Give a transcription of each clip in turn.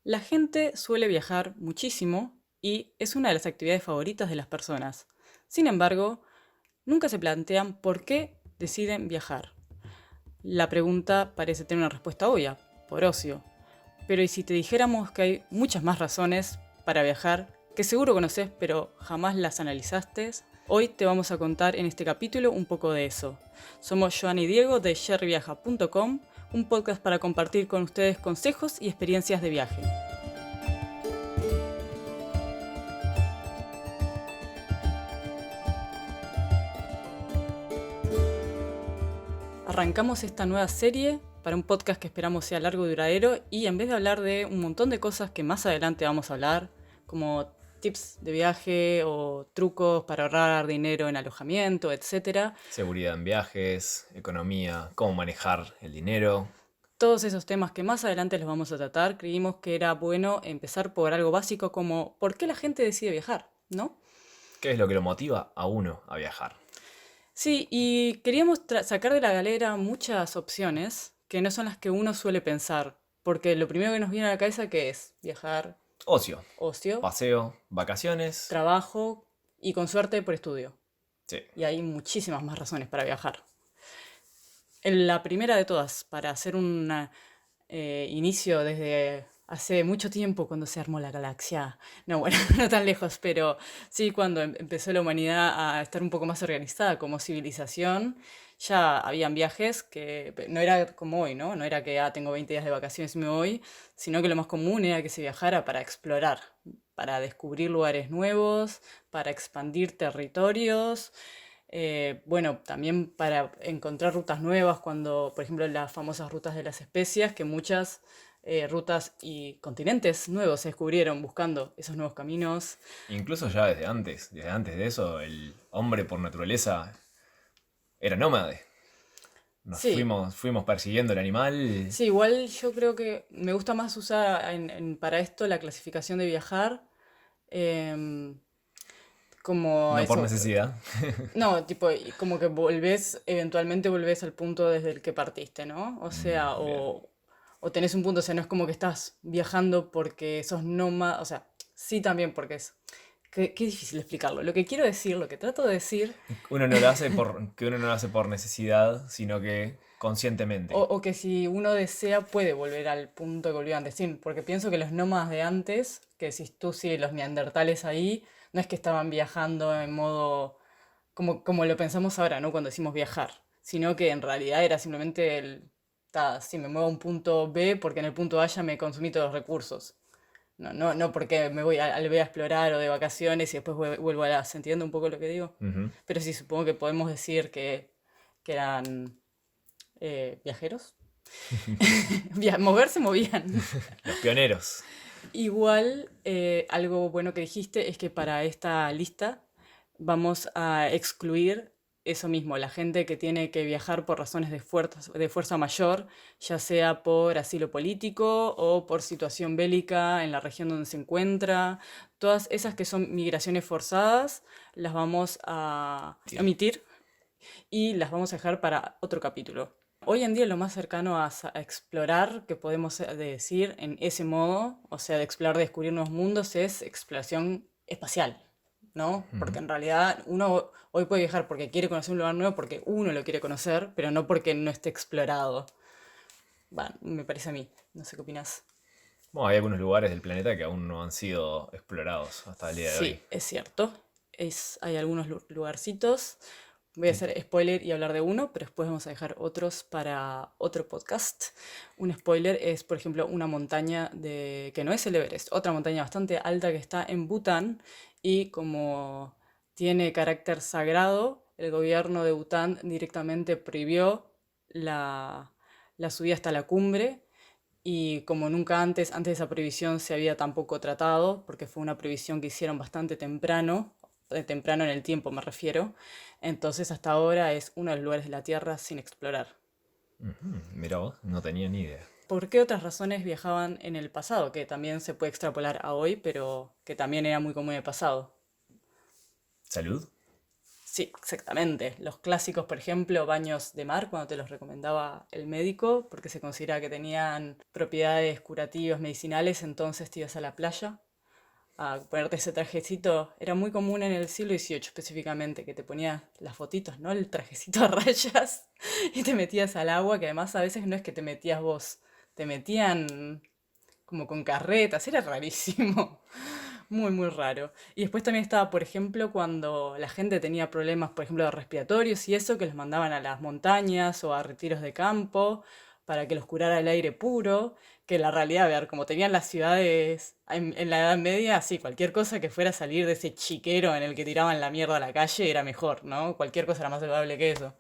La gente suele viajar muchísimo y es una de las actividades favoritas de las personas. Sin embargo, nunca se plantean por qué deciden viajar. La pregunta parece tener una respuesta obvia, por ocio. Pero ¿y si te dijéramos que hay muchas más razones para viajar que seguro conoces pero jamás las analizaste? Hoy te vamos a contar en este capítulo un poco de eso. Somos Joan y Diego de sherryviaja.com, un podcast para compartir con ustedes consejos y experiencias de viaje. Arrancamos esta nueva serie para un podcast que esperamos sea largo y duradero y en vez de hablar de un montón de cosas que más adelante vamos a hablar, como tips de viaje o trucos para ahorrar dinero en alojamiento, etcétera, Seguridad en viajes, economía, cómo manejar el dinero. todos esos temas que más adelante los vamos a tratar, creímos que era bueno empezar por algo básico como ¿por qué la gente decide viajar? ¿No? ¿Qué es lo que lo motiva a uno a viajar? Sí, y queríamos sacar de la galera muchas opciones que no son las que uno suele pensar, porque lo primero que nos viene a la cabeza que es viajar, Ocio, ocio, paseo, vacaciones. trabajo y con suerte por estudio. Sí. Y hay muchísimas más razones para viajar. La primera de todas, para hacer un inicio desde hace mucho tiempo, cuando se armó la galaxia. No, bueno, no tan lejos, pero sí cuando empezó la humanidad a estar un poco más organizada como civilización, ya habían viajes que no era como hoy, ¿no? No era que tengo 20 días de vacaciones y me voy, sino que lo más común era que se viajara para explorar, para descubrir lugares nuevos, para expandir territorios. Bueno, también para encontrar rutas nuevas, cuando, por ejemplo, las famosas rutas de las especias, que muchas rutas y continentes nuevos se descubrieron buscando esos nuevos caminos. Incluso ya desde antes de eso, el hombre por naturaleza era nómade. Sí, Fuimos persiguiendo el animal, sí, igual yo creo que me gusta más usar para esto la clasificación de viajar em, como no por eso. necesidad. No, tipo, y como que eventualmente volvés al punto desde el que partiste, ¿no? O sea, Bien. o tenés un punto, o sea, no es como que estás viajando porque sos nómada, o sea, sí también porque es, qué difícil explicarlo. Lo que quiero decir, lo que trato de decir, Que uno no lo hace por necesidad, sino que conscientemente. o que si uno desea puede volver al punto que volvió antes, sí, porque pienso que los nómadas de antes, que si tú sí, los neandertales ahí, no es que estaban viajando en modo como lo pensamos ahora, ¿no? Cuando decimos viajar, sino que en realidad era simplemente si me muevo a un punto B porque en el punto A ya me consumí todos los recursos. No porque me voy al B a explorar o de vacaciones y después vuelvo a la. ¿Se entiende un poco lo que digo? Ujú. Pero sí, supongo que podemos decir que eran viajeros. Moverse movían. Los pioneros. Igual, algo bueno que dijiste es que para esta lista vamos a excluir eso mismo, la gente que tiene que viajar por razones de fuerza mayor, ya sea por asilo político o por situación bélica en la región donde se encuentra. Todas esas que son migraciones forzadas las vamos a Tir. omitir y las vamos a dejar para otro capítulo. Hoy en día lo más cercano a explorar que podemos decir en ese modo, o sea, de explorar, de descubrir nuevos mundos, es exploración espacial, ¿no? Porque Ujú. en realidad uno hoy puede viajar porque quiere conocer un lugar nuevo, porque uno lo quiere conocer, pero no porque no esté explorado. Bueno, me parece a mí, no sé qué opinas. Bueno, hay algunos lugares del planeta que aún no han sido explorados hasta el día de hoy. Sí, es cierto. Hay algunos lugarcitos. Voy a hacer spoiler y hablar de uno, pero después vamos a dejar otros para otro podcast. Un spoiler es, por ejemplo, una montaña que no es el Everest, otra montaña bastante alta que está en Bután y como tiene carácter sagrado, el gobierno de Bután directamente prohibió la, la subida hasta la cumbre y como nunca antes de esa prohibición se había tampoco tratado, porque fue una prohibición que hicieron bastante temprano, temprano en el tiempo me refiero, entonces hasta ahora es uno de los lugares de la Tierra sin explorar. Mira vos, no tenía ni idea. ¿Por qué otras razones viajaban en el pasado? Que también se puede extrapolar a hoy, pero que también era muy común en el pasado. ¿Salud? Sí, exactamente. Los clásicos, por ejemplo, baños de mar, cuando te los recomendaba el médico, porque se considera que tenían propiedades curativas, medicinales, entonces te ibas a la playa a ponerte ese trajecito. Era muy común en el siglo XVIII específicamente, que te ponías las fotitos, ¿no? El trajecito a rayas y te metías al agua, que además a veces no es que te metías vos, te metían como con carretas, era rarísimo. Muy, muy raro. Y después también estaba, por ejemplo, cuando la gente tenía problemas, por ejemplo, respiratorios y eso, que los mandaban a las montañas o a retiros de campo para que los curara el aire puro, que en la realidad, a ver, como tenían las ciudades en la Edad Media, sí, cualquier cosa que fuera a salir de ese chiquero en el que tiraban la mierda a la calle era mejor, ¿no? Cualquier cosa era más saludable que eso.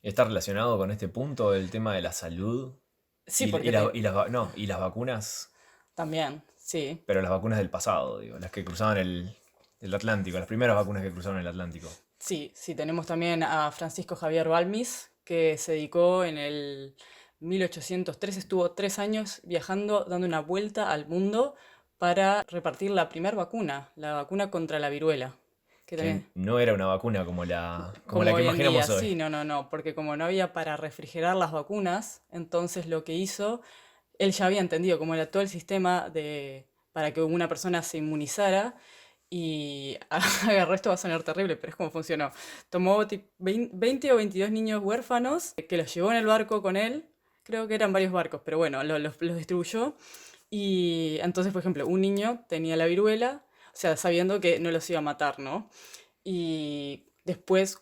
¿Está relacionado con este punto el tema de la salud Sí, porque te... no, y las vacunas, También, sí. pero las vacunas del pasado, digo, las que cruzaban el Atlántico, las primeras vacunas que cruzaron el Atlántico? Sí, sí, tenemos también a Francisco Javier Balmis, que se dedicó en el 1803, estuvo 3 años viajando, dando una vuelta al mundo para repartir la primera vacuna, la vacuna contra la viruela, que Que también, no era una vacuna como como la que hoy en día, imaginamos hoy. sí, no, no, no, porque como no había para refrigerar las vacunas, entonces lo que hizo, él ya había entendido cómo era todo el sistema para que una persona se inmunizara y agarró, esto va a sonar terrible, pero es como funcionó. Tomó 20 o 22 niños huérfanos que los llevó en el barco con él. Creo que eran varios barcos, pero bueno, los distribuyó. Y entonces, por ejemplo, un niño tenía la viruela, o sea, sabiendo que no los iba a matar, ¿no? Y después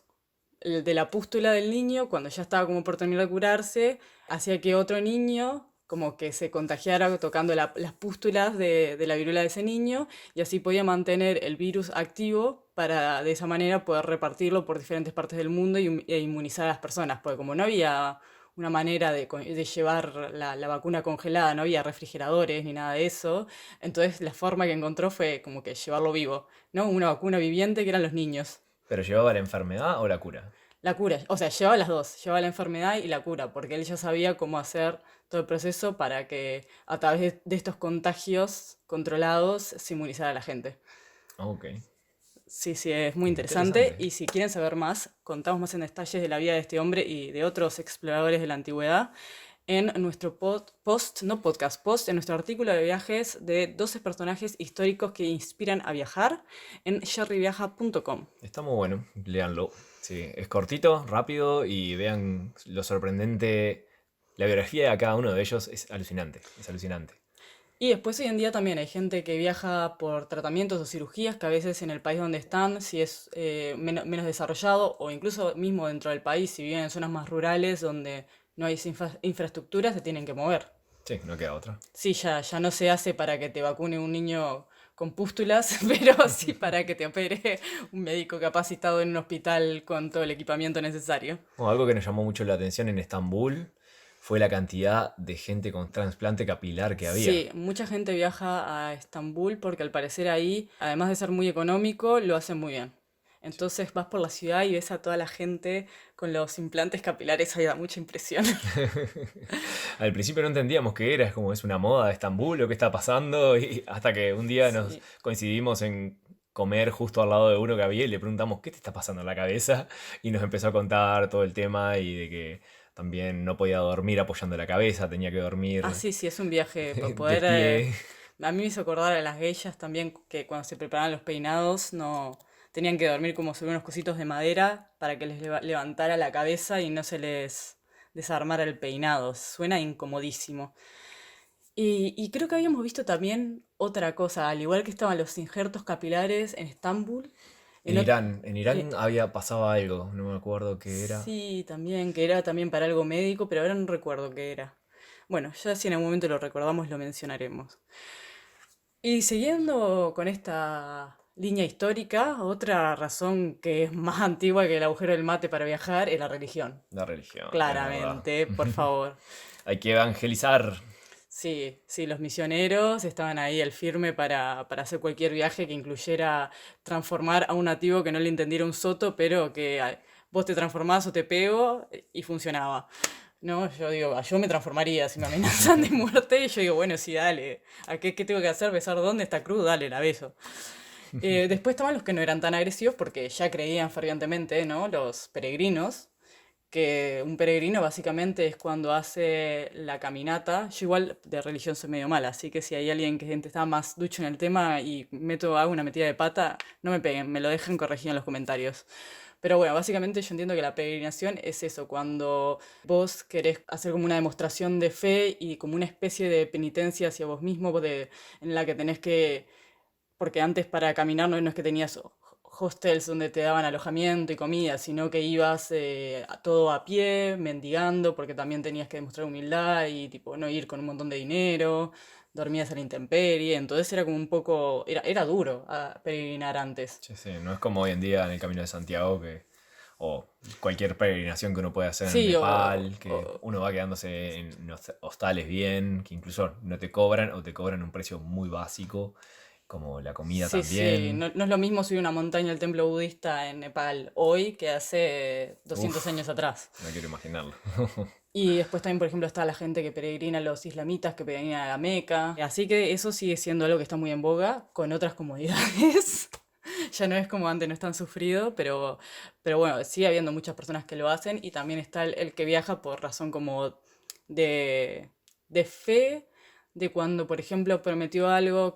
de la pústula del niño, cuando ya estaba como por terminar de curarse, hacía que otro niño como que se contagiara tocando las pústulas de la viruela de ese niño y así podía mantener el virus activo para de esa manera poder repartirlo por diferentes partes del mundo e inmunizar a las personas, porque como no había una manera de llevar la vacuna congelada, no había refrigeradores ni nada de eso, entonces la forma que encontró fue como que llevarlo vivo, ¿no? Una vacuna viviente que eran los niños. ¿Pero llevaba la enfermedad o la cura? La cura, o sea, llevaba las dos, llevaba la enfermedad y la cura, porque él ya sabía cómo hacer todo el proceso para que a través de estos contagios controlados se inmunizara a la gente. Ok, Sí, sí, es muy interesante interesante. y si quieren saber más, contamos más en detalles de la vida de este hombre y de otros exploradores de la antigüedad en nuestro post, no podcast, post, en nuestro artículo de viajes de 12 personajes históricos que inspiran a viajar en jerryviaja.com. Está muy bueno, léanlo. Sí, es cortito, rápido y vean lo sorprendente. La biografía de cada uno de ellos es alucinante, es alucinante. Y después hoy en día también hay gente que viaja por tratamientos o cirugías que a veces en el país donde están, si es menos desarrollado o incluso mismo dentro del país, si viven en zonas más rurales donde no hay infraestructura, se tienen que mover. Sí, no queda otra. Sí, ya no se hace para que te vacune un niño con pústulas, pero sí para que te opere un médico capacitado en un hospital con todo el equipamiento necesario. Bueno, algo que nos llamó mucho la atención en Estambul fue la cantidad de gente con trasplante capilar que había. Sí, mucha gente viaja a Estambul porque al parecer ahí, además de ser muy económico, lo hacen muy bien. Entonces vas por la ciudad y ves a toda la gente con los implantes capilares, ahí da mucha impresión. Al principio no entendíamos qué era, es como es una moda de Estambul o qué está pasando, y hasta que un día nos Sí. coincidimos en comer justo al lado de uno que había y le preguntamos qué te está pasando en la cabeza y nos empezó a contar todo el tema y de que también no podía dormir apoyando la cabeza, tenía que dormir Ah, sí, sí, es un viaje para de poder... pie. a mí me hizo acordar a las geishas también que cuando se preparaban los peinados no tenían que dormir como sobre unos cositos de madera para que les levantara la cabeza y no se les desarmara el peinado. Suena incomodísimo. Y creo que habíamos visto también otra cosa, al igual que estaban los injertos capilares en Estambul, en ot- En eh, Irán había pasado algo, no me acuerdo qué era. sí, también, que era también para algo médico, pero ahora no recuerdo qué era. Bueno, ya si en algún momento lo recordamos lo mencionaremos. Y siguiendo con esta línea histórica, otra razón que es más antigua que el agujero del mate para viajar es la religión. La religión, es verdad. Claramente, por favor. Hay que evangelizar. Sí, sí, los misioneros estaban ahí al firme para hacer cualquier viaje que incluyera transformar a un nativo que no le entendiera un soto, pero que vos te transformás o te pego y funcionaba. No, yo digo, yo me transformaría si me amenazan de muerte y yo digo, bueno, sí, dale. ¿Qué tengo que hacer? ¿Besar dónde está cruz? Dale, la beso. Después estaban los que no eran tan agresivos porque ya creían fervientemente, ¿no? Los peregrinos, que un peregrino básicamente es cuando hace la caminata. Yo igual de religión soy medio mala, así que si hay alguien que está más ducho en el tema y hago una metida de pata, no me peguen, me lo dejan corregir en los comentarios. Pero bueno, básicamente yo entiendo que la peregrinación es eso, cuando vos querés hacer como una demostración de fe y como una especie de penitencia hacia vos mismo, en la que tenés que, porque antes para caminar no es que tenías hostels donde te daban alojamiento y comida, sino que ibas todo a pie, mendigando, porque también tenías que demostrar humildad y tipo no ir con un montón de dinero, dormías a la intemperie, entonces era como un poco, era duro peregrinar antes. Sí, sí, no es como hoy en día en el Camino de Santiago o cualquier peregrinación que uno puede hacer en Sí, Nepal, que uno va quedándose en unos hostales bien, que incluso no te cobran o te cobran un precio muy básico, como la comida sí, sí, también. no es lo mismo subir una montaña al templo budista en Nepal hoy que hace 200 Uf, años atrás. no quiero imaginarlo. Y después también, por ejemplo, está la gente que peregrina, los islamitas que peregrinan a la Meca. Así que eso sigue siendo algo que está muy en boga, con otras comodidades. Ya no es como antes, no es tan sufrido, pero bueno, sigue habiendo muchas personas que lo hacen y también está el que viaja por razón como de, de fe, de cuando, por ejemplo, prometió algo,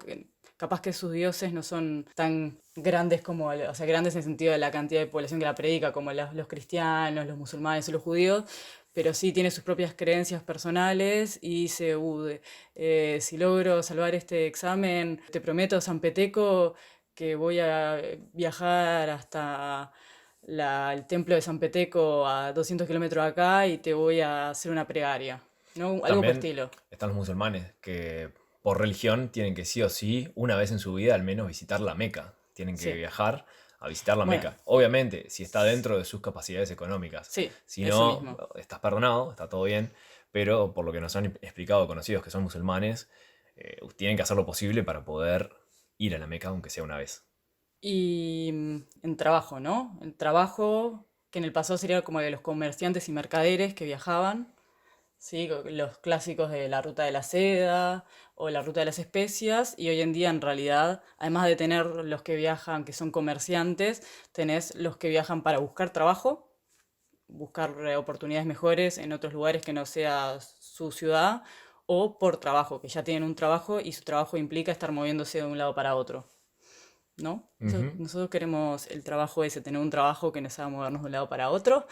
capaz que sus dioses no son tan grandes como, o sea, grandes en el sentido de la cantidad de población que la predica, como los cristianos, los musulmanes o los judíos, pero sí tiene sus propias creencias personales y dice, si logro salvar este examen, te prometo, San Peteco, que voy a viajar hasta el templo de San Peteco a 200 kilómetros de acá y te voy a hacer una plegaria, ¿no? Algo por También estilo. están los musulmanes que por religión tienen que sí o sí, una vez en su vida al menos, visitar la Meca. Tienen que Sí. viajar a visitar la Bueno, Meca. Obviamente, si está dentro de sus capacidades económicas. sí, Si eso no, mismo. estás perdonado, está todo bien. Pero por lo que nos han explicado conocidos que son musulmanes, tienen que hacer lo posible para poder ir a la Meca, aunque sea una vez. Y en trabajo, ¿no? El trabajo, que en el pasado sería como de los comerciantes y mercaderes que viajaban, ¿sí? Los clásicos de la ruta de la seda o la ruta de las especias, y hoy en día en realidad, además de tener los que viajan que son comerciantes, tenés los que viajan para buscar trabajo, buscar oportunidades mejores en otros lugares que no sea su ciudad, o por trabajo, que ya tienen un trabajo y su trabajo implica estar moviéndose de un lado para otro. ¿No? Ujú. Nosotros queremos el trabajo ese, tener un trabajo que nos haga movernos de un lado para otro.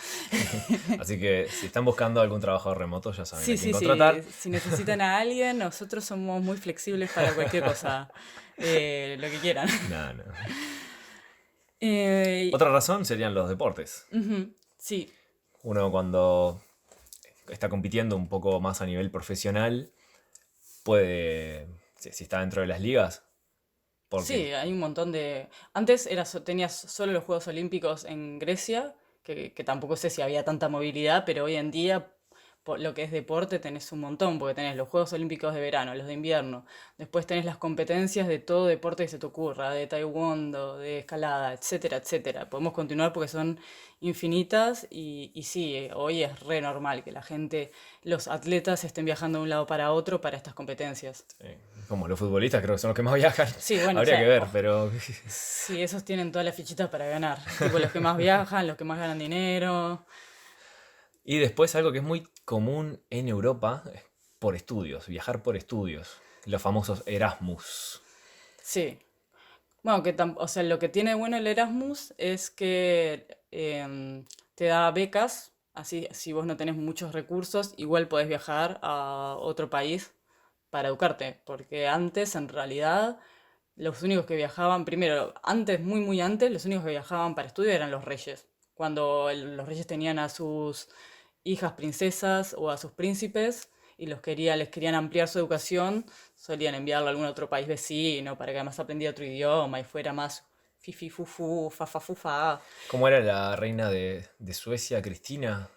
Así que si están buscando algún trabajo remoto, ya saben a Sí, quién sí, sí. contratar. Si necesitan a alguien, nosotros somos muy flexibles para cualquier cosa, lo que quieran. No, no. Eh, Otra razón serían los deportes. Ujú, sí, Uno cuando está compitiendo un poco más a nivel profesional, puede, si está dentro de las ligas, porque sí, hay un montón de... Antes tenías solo los Juegos Olímpicos en Grecia, que tampoco sé si había tanta movilidad, pero hoy en día por lo que es deporte tenés un montón, porque tenés los Juegos Olímpicos de verano, los de invierno, después tenés las competencias de todo deporte que se te ocurra, de taekwondo, de escalada, etcétera, etcétera. Podemos continuar porque son infinitas y sí, hoy es re normal que la gente, los atletas estén viajando de un lado para otro para estas competencias. como los futbolistas creo que son los que más viajan, Sí, bueno, o habría que sea, ver, pero sí, esos tienen todas las fichitas para ganar. Tipo, los que más viajan, los que más ganan dinero. y después algo que es muy común en Europa es por estudios, viajar por estudios, los famosos Erasmus. Sí. Bueno, o sea, lo que tiene bueno el Erasmus es que te da becas, así si vos no tenés muchos recursos, igual podés viajar a otro país para educarte, porque antes en realidad los únicos que viajaban, primero, antes, muy muy antes, los únicos que viajaban para estudio eran los reyes, cuando los reyes tenían a sus hijas princesas o a sus príncipes y les querían ampliar su educación, solían enviarlo a algún otro país vecino para que además aprendiera otro idioma y fuera más fifi fufu, fa fa fu fa. ¿Cómo era la reina de Suecia, Cristina?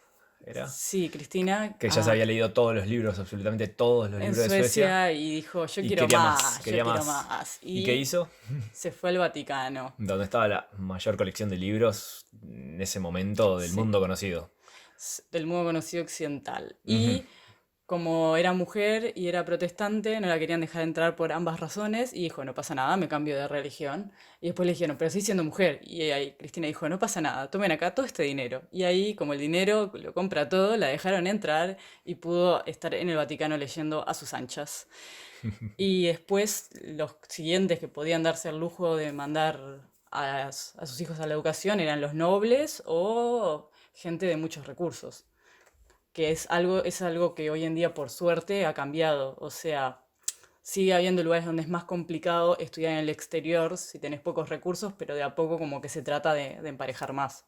¿Era? Sí, Cristina, Que ya se había leído todos los libros, absolutamente todos los en libros de Suecia, Suecia y dijo, yo y quiero quería más, más, yo quería quiero más. más. ¿Y qué Y hizo? se fue al Vaticano. Donde estaba la mayor colección de libros en ese momento del Sí, mundo conocido. del mundo conocido occidental. Ujú. como era mujer y era protestante, no la querían dejar entrar por ambas razones y dijo, no pasa nada, me cambio de religión. Y después le dijeron, pero sigue siendo mujer. Y ahí Cristina dijo, no pasa nada, tomen acá todo este dinero. Y ahí, como el dinero lo compra todo, la dejaron entrar y pudo estar en el Vaticano leyendo a sus anchas. Y después los siguientes que podían darse el lujo de mandar a sus hijos a la educación eran los nobles o gente de muchos recursos, que es algo que hoy en día por suerte ha cambiado. O sea, sigue habiendo lugares donde es más complicado estudiar en el exterior si tenés pocos recursos, pero de a poco como que se trata de emparejar más.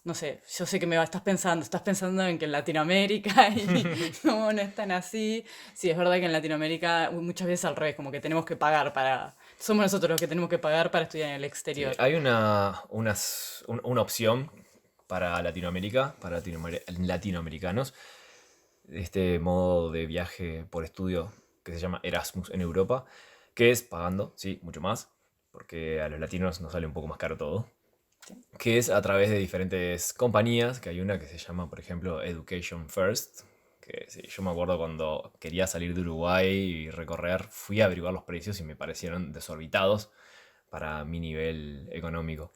No sé, yo sé que estás pensando en que en Latinoamérica y no, no es tan así. Sí, es verdad que en Latinoamérica muchas veces al revés, como que tenemos que pagar para... Somos nosotros los que tenemos que pagar para estudiar en el Sí, exterior. hay una opción para Latinoamérica, para latinoamericanos, este modo de viaje por estudio que se llama Erasmus en Europa, que es pagando, sí, mucho más, porque a los latinos nos sale un poco más caro todo, Sí. que es a través de diferentes compañías, que hay una que se llama, por ejemplo, Education First, que sí, yo me acuerdo cuando quería salir de Uruguay y recorrer, fui a averiguar los precios y me parecieron desorbitados para mi nivel económico.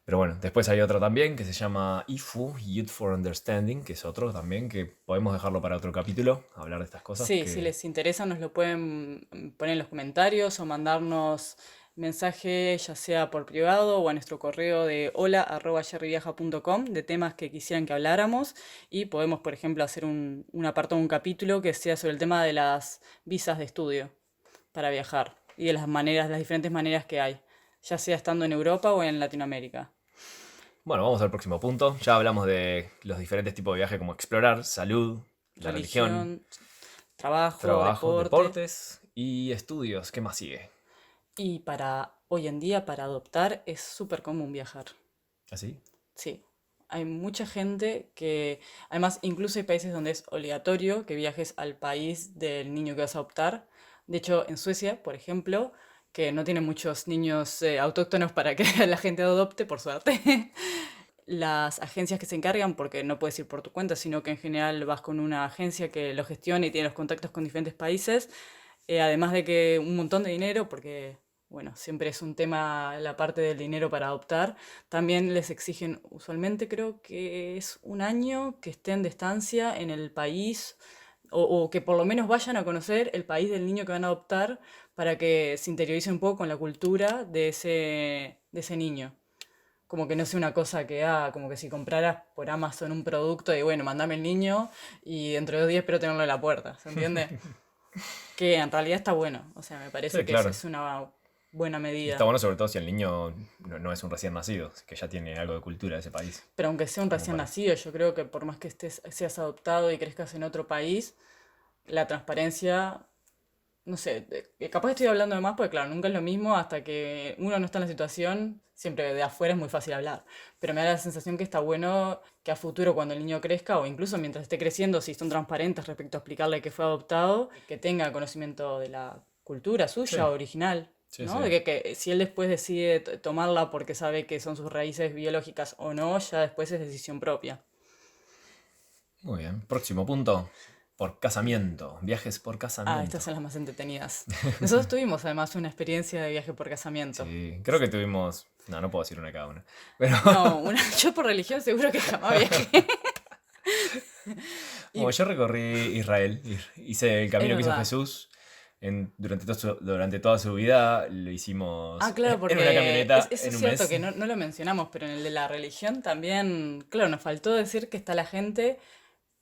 Pero bueno, después hay otra también que se llama IFU, Youth for Understanding, que es otro también que podemos dejarlo para otro capítulo, hablar de estas cosas Sí, si que... les interesa nos lo pueden poner en los comentarios o mandarnos mensaje ya sea por privado o a nuestro correo de hola@jerryviaja.com de temas que quisieran que habláramos y podemos, por ejemplo, hacer un apartado, un capítulo que sea sobre el tema de las visas de estudio para viajar y de las maneras, las diferentes maneras que hay, ya sea estando en Europa o en Latinoamérica. Bueno, vamos al próximo punto. Ya hablamos de los diferentes tipos de viaje como explorar, salud, la religión, Religión, trabajo, trabajo, deporte. deportes y estudios. ¿Qué más sigue? Y para hoy en día, para adoptar, es súper común viajar. ¿Así? Sí, hay mucha gente que, además, incluso hay países donde es obligatorio que viajes al país del niño que vas a adoptar. De hecho, en Suecia, por ejemplo, que no tiene muchos niños autóctonos para que la gente adopte, por suerte, las agencias que se encargan, porque no puedes ir por tu cuenta, sino que en general vas con una agencia que lo gestiona y tiene los contactos con diferentes países, además de que un montón de dinero, porque, bueno, siempre es un tema la parte del dinero para adoptar, también les exigen, usualmente creo que es un año que estén de estancia en el país, o que por lo menos vayan a conocer el país del niño que van a adoptar para que se interioricen un poco con la cultura de ese niño. Como que no sea una cosa que, como que si compraras por Amazon un producto y bueno, mandame el niño y dentro de 2 días espero tenerlo en la puerta, ¿se entiende? Que en realidad está bueno, o sea, me parece Sí, que claro. es una buena Y está medida. bueno sobre todo si el niño no es un recién nacido, que ya tiene algo de cultura de ese país, Pero aunque sea un como recién para... nacido, yo creo que por más que seas adoptado y crezcas en otro país, la transparencia, no sé, capaz estoy hablando de más porque claro, nunca es lo mismo hasta que uno no está en la situación, siempre de afuera es muy fácil hablar, pero me da la sensación que está bueno que a futuro cuando el niño crezca o incluso mientras esté creciendo, si son transparentes respecto a explicarle que fue adoptado, que tenga conocimiento de la cultura suya, Sí, original. sí, ¿No? sí. De que si él después decide tomarla porque sabe que son sus raíces biológicas o no, ya después es decisión propia. Muy bien. Próximo punto. Por casamiento. Viajes por Estas casamiento. son las más entretenidas. Nosotros tuvimos además una experiencia de viaje por casamiento. Sí, creo que tuvimos... No, no puedo decir una cada una. Pero No, yo por religión seguro que jamás viajé. bueno, Y yo recorrí Israel. Hice el es camino que hizo verdad. Jesús. Durante toda su vida lo Ah, hicimos claro, en una porque camioneta eso en es un cierto mes. que no lo mencionamos, pero en el de la religión también, claro, nos faltó decir que está la gente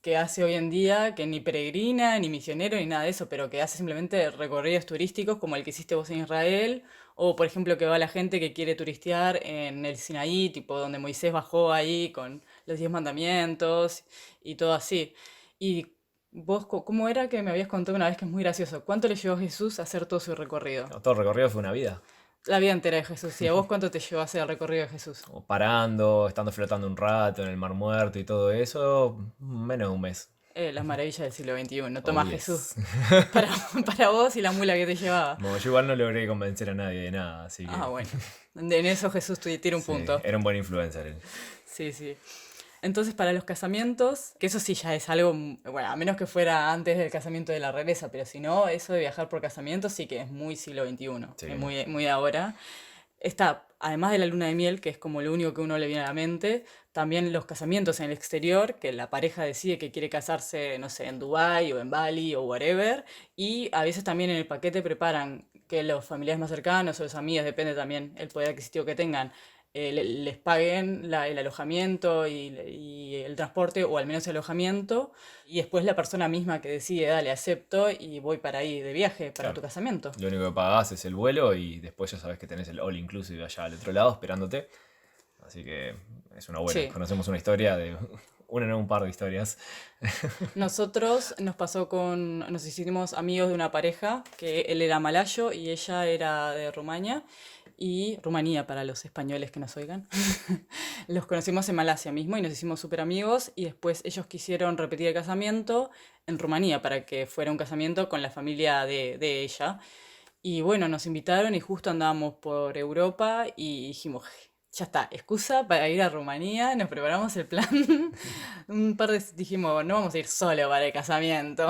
que hace hoy en día, que ni peregrina, ni misionero, ni nada de eso, pero que hace simplemente recorridos turísticos como el que hiciste vos en Israel, o por ejemplo que va la gente que quiere turistear en el Sinaí, tipo donde Moisés bajó ahí con los 10 mandamientos y todo así. Y vos, ¿cómo era que me habías contado una vez que es muy gracioso? ¿Cuánto le llevó a Jesús a hacer todo su recorrido? No, todo el recorrido fue una vida. La vida entera de Jesús. ¿Y a vos cuánto te llevó a hacer el recorrido de Jesús? O parando, estando flotando un rato en el Mar Muerto y todo eso. Menos de un mes. Las maravillas del siglo XXI. Oh, Tomás Jesús. yes. Para, para vos y la mula que te llevaba. Bueno, yo igual no logré convencer a nadie de nada, así Ah, que bueno. En eso Jesús tira un sí, punto. era un buen influencer él. Sí, sí. Entonces, para los casamientos, que eso sí ya es algo, bueno, a menos que fuera antes del casamiento de la realeza, pero si no, eso de viajar por casamiento sí que es muy siglo XXI, Sí, es muy ahora. Está, además de la luna de miel, que es como lo único que uno le viene a la mente, también los casamientos en el exterior, que la pareja decide que quiere casarse, no sé, en Dubái o en Bali o whatever, y a veces también en el paquete preparan que los familiares más cercanos o los amigos, depende también el poder adquisitivo que tengan, les paguen el alojamiento y el transporte, o al menos el alojamiento, y después la persona misma que decide, dale, acepto y voy para ahí de viaje, para tu claro. casamiento. Lo único que pagás es el vuelo y después ya sabes que tenés el all inclusive allá al otro lado esperándote. Así que es una buena. Sí. Conocemos una historia de... Una no, un par de historias. Nosotros nos hicimos amigos de una pareja que él era malayo y ella era de Rumania y Rumanía para los españoles que nos oigan. Los conocimos en Malasia mismo y nos hicimos súper amigos y después ellos quisieron repetir el casamiento en Rumanía para que fuera un casamiento con la familia de ella. Y bueno, nos invitaron y justo andábamos por Europa y dijimos, ya está, excusa para ir a Rumanía, nos preparamos el plan. Un par de dijimos, no vamos a ir solo para el casamiento.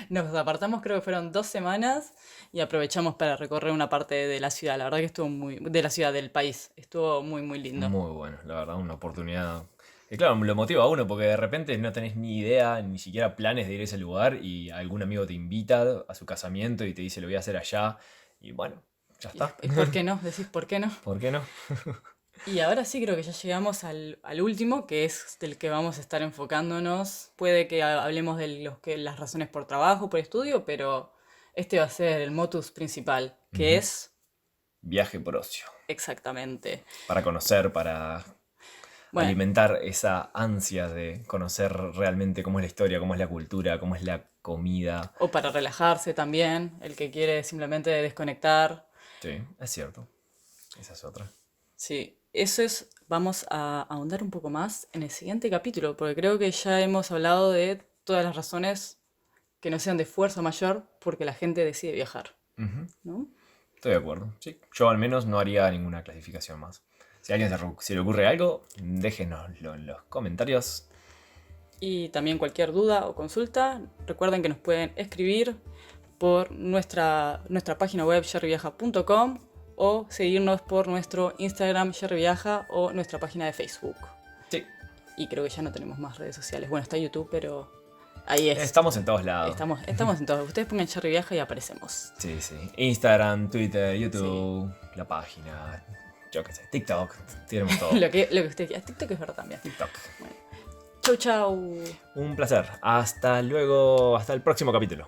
Nos apartamos, creo que fueron 2 semanas y aprovechamos para recorrer una parte de la ciudad. La verdad que estuvo de la ciudad del país, estuvo muy lindo. Muy bueno, la verdad, una oportunidad. Y claro, lo motiva a uno porque de repente no tenés ni idea, ni siquiera planes de ir a ese lugar y algún amigo te invita a su casamiento y te dice lo voy a hacer allá. Y bueno, ya está. ¿Y por qué no? Decís, ¿por qué no? ¿Por qué no? Y ahora sí creo que ya llegamos al último, que es del que vamos a estar enfocándonos. Puede que hablemos de las razones por trabajo, por estudio, pero este va a ser el motus principal, que Ujú. es Viaje por ocio. exactamente. Para conocer, para Bueno, alimentar esa ansia de conocer realmente cómo es la historia, cómo es la cultura, cómo es la comida. o para relajarse también, el que quiere simplemente desconectar. Sí, es cierto. Esa es otra. Sí, eso es, vamos a ahondar un poco más en el siguiente capítulo, porque creo que ya hemos hablado de todas las razones que no sean de fuerza mayor porque la gente decide viajar, Ujú. ¿no? Estoy de acuerdo. Sí. Yo al menos no haría ninguna clasificación más. Si a alguien se le ocurre algo, déjenoslo en los comentarios. Y también cualquier duda o consulta, recuerden que nos pueden escribir por nuestra página web sherryviaja.com o seguirnos por nuestro Instagram sherryviaja o nuestra página de Facebook. Sí. Y creo que ya no tenemos más redes sociales. Bueno, está YouTube, pero ahí es. Estamos en todos lados. Estamos en todo. Ustedes pongan sherryviaja y aparecemos. Sí, sí. Instagram, Twitter, Sí. YouTube, la página, yo qué sé, TikTok, tenemos todo. Lo que usted quiera. TikTok es verdad también. TikTok. Bueno. Chau, chau. Un placer. Hasta luego, hasta el próximo capítulo.